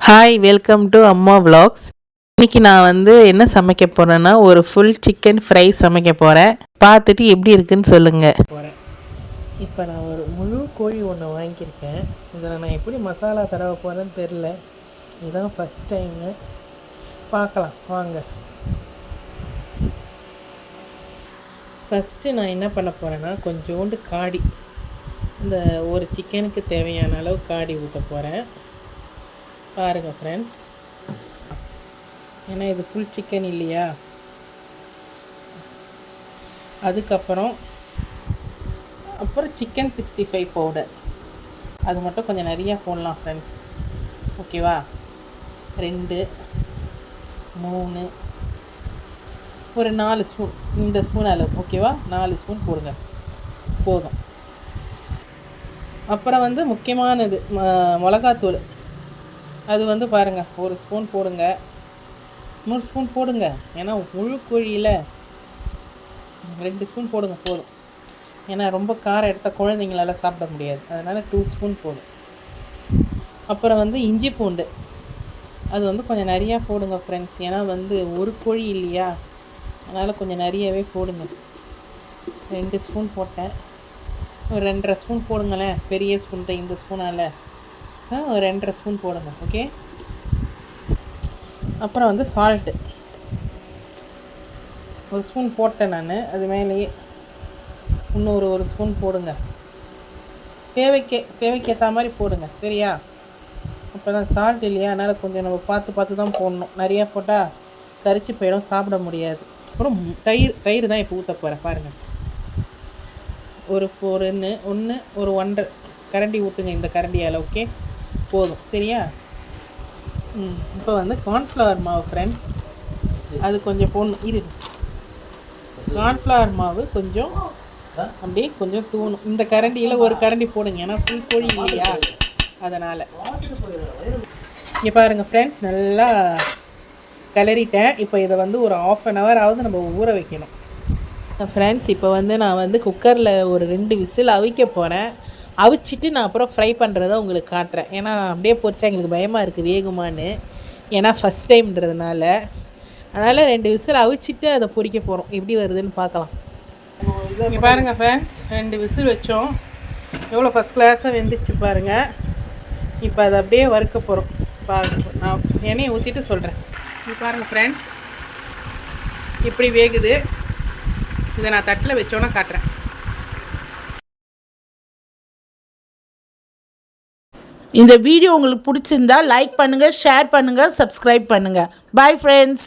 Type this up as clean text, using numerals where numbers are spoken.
Hi, welcome to அம்மா vlogs. இன்றைக்கி நான் என்ன சமைக்க போகிறேன்னா ஒரு ஃபுல் சிக்கன் ஃப்ரை சமைக்க போகிறேன். பார்த்துட்டு எப்படி இருக்குன்னு சொல்லுங்கள். இப்போ நான் ஒரு முழு கோழி ஒன்று வாங்கியிருக்கேன். இதில் நான் எப்படி மசாலா தடவ போகிறேன்னு தெரில. இதுதான் ஃபஸ்ட் டைமு. பார்க்கலாம் வாங்க. ஃபஸ்ட்டு நான் என்ன பண்ண போகிறேன்னா கொஞ்சோண்டு காடி, இந்த ஒரு சிக்கனுக்கு தேவையான அளவு காடி ஊற்ற போகிறேன். பாருங்கள் ஃப்ரெண்ட்ஸ், ஏன்னா இது ஃபுல் சிக்கன் இல்லையா. அதுக்கப்புறம் சிக்கன் 65 பவுடர், அது மட்டும் கொஞ்சம் நிறையா போடலாம் ஃப்ரெண்ட்ஸ். ஓகேவா? 2 3 ஒரு 4 ஸ்பூன், இந்த ஸ்பூன் அளவு. ஓகேவா? 4 ஸ்பூன் போடுங்க, போதும். அப்புறம் முக்கியமானது மிளகாத்தூள். அது பாருங்கள், 1 ஸ்பூன் போடுங்க, 3 ஸ்பூன் போடுங்க. ஏன்னா முழு கோழியில் 2 ஸ்பூன் போடுங்க போதும். ஏன்னா ரொம்ப காரம் எடுத்தால் குழந்தைங்களால சாப்பிட முடியாது, அதனால் 2 ஸ்பூன் போடும். அப்புறம் இஞ்சி பூண்டு, அது கொஞ்சம் நிறையா போடுங்க ஃப்ரெண்ட்ஸ். ஏன்னா ஒரு கோழி இல்லையா, அதனால் கொஞ்சம் நிறையவே போடுங்க. 2 ஸ்பூன் போட்டேன், ஒரு 2.5 ஸ்பூன் போடுங்களேன். பெரிய ஸ்பூன் தான், இந்த ஸ்பூனால் ஒரு 2.5 ஸ்பூன் போடுங்க. ஓகே. அப்புறம் சால்ட்டு 1 ஸ்பூன் போட்டேன் நான். அது மேலேயே இன்னொரு 1 ஸ்பூன் போடுங்க. தேவைக்கேற்ற மாதிரி போடுங்க, சரியா? அப்போ தான் சால்ட் இல்லையா, அதனால் கொஞ்சம் நம்ம பார்த்து தான் போடணும். நிறையா போட்டால் கரிச்சு போயிடும், சாப்பிட முடியாது. அப்புறம் தயிர் தான் இப்போ ஊற்ற போகிறேன். பாருங்கள், ஒரு 1.5 கரண்டி ஊற்றுங்க, இந்த கரண்டியால். ஓகே, போதும், சரியா? இப்போ கார்ன்ஃப்ளவர் மாவு ஃப்ரெண்ட்ஸ், அது கொஞ்சம் போடணும். கார்ன்ஃப்ளவர் மாவு கொஞ்சம் அப்படியே கொஞ்சம் தூணும். இந்த கரண்டியில் ஒரு கரண்டி போடுங்க, ஏன்னா ஃபுல் கோழி இல்லையா, அதனால். இங்கே பாருங்கள் ஃப்ரெண்ட்ஸ், நல்லா கிளறிட்டேன். இப்போ இதை ஒரு 1/2 hour ஆகுது நம்ம ஊற வைக்கணும் ஃப்ரெண்ட்ஸ். இப்போ நான் குக்கரில் ஒரு 2 விசில் அவிக்க போகிறேன். அவிச்சிட்டு நான் அப்புறம் ஃப்ரை பண்ணுறதை உங்களுக்கு காட்டுறேன். ஏன்னா அப்படியே பொரிச்சா எங்களுக்கு பயமாக இருக்குது வேகுமான்னு, ஏன்னா ஃபஸ்ட் டைம்ன்றதுனால. அதனால் 2 விசில் அவிச்சிட்டு அதை பொரிக்க போகிறோம். எப்படி வருதுன்னு பார்க்கலாம். இங்கே பாருங்கள் ஃப்ரெண்ட்ஸ், 2 விசில் வச்சோம். எவ்வளோ ஃபஸ்ட் கிளாஸாக வெந்துச்சு பாருங்கள். இப்போ அதை அப்படியே வறுக்க போகிறோம். நான் எண்ணெயை ஊற்றிட்டு சொல்கிறேன். இங்கே பாருங்கள் ஃப்ரெண்ட்ஸ், இப்படி வேகுது. இதை நான் தட்டில் வச்சோன்னா காட்டுறேன். இந்த வீடியோ உங்களுக்கு பிடிச்சிருந்தா லைக் பண்ணுங்கள், ஷேர் பண்ணுங்கள், சப்ஸ்கிரைப் பண்ணுங்கள். Bye friends.